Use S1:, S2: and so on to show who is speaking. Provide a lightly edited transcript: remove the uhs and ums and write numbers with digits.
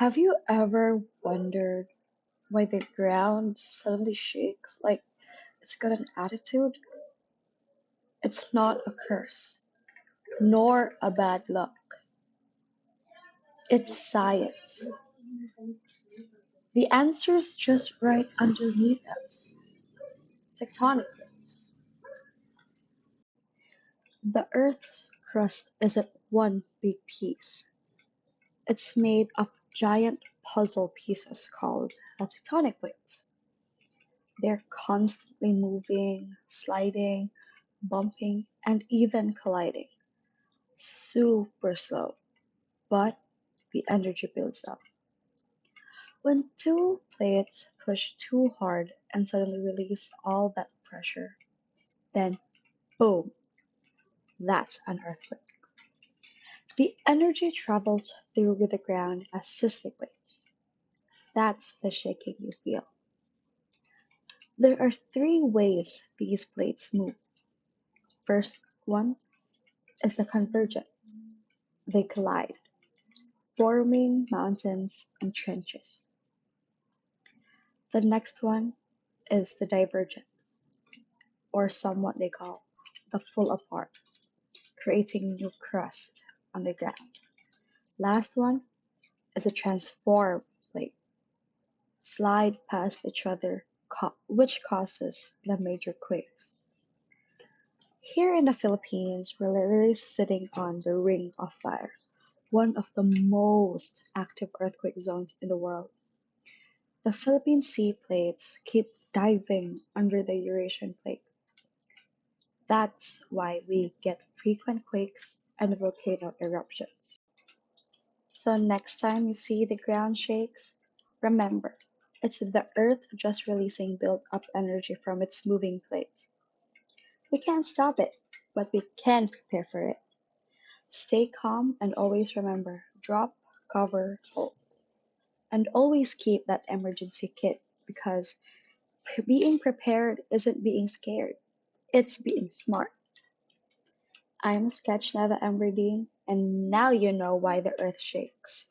S1: Have you ever wondered why the ground suddenly shakes like it's got an attitude? It's not a curse, nor a bad luck. It's science. The answer's just right underneath us. Tectonic plates. The Earth's crust isn't one big piece. It's made of giant puzzle pieces called tectonic plates. They're constantly moving, sliding, bumping, and even colliding. Super slow, but the energy builds up. When two plates push too hard and suddenly release all that pressure, then boom, that's an earthquake. The energy travels through the ground as seismic waves. That's the shaking you feel. There are three ways these plates move. First one is a convergent. They collide, forming mountains and trenches. The next one is the divergent, or somewhat they call the full apart, creating new crust on the ground. Last one is a transform plate, slide past each other, which causes the major quakes. Here in the Philippines, we're literally sitting on the Ring of Fire, one of the most active earthquake zones in the world. The Philippine Sea plates keep diving under the Eurasian plate. That's why we get frequent quakes and volcano eruptions. So next time you see the ground shakes, remember, it's the Earth just releasing built up energy from its moving plates. We can't stop it, but we can prepare for it. Stay calm and always remember, drop, cover, hold. And always keep that emergency kit because being prepared isn't being scared, it's being smart. I'm Sketch Neva Emberdine, and now you know why the earth shakes.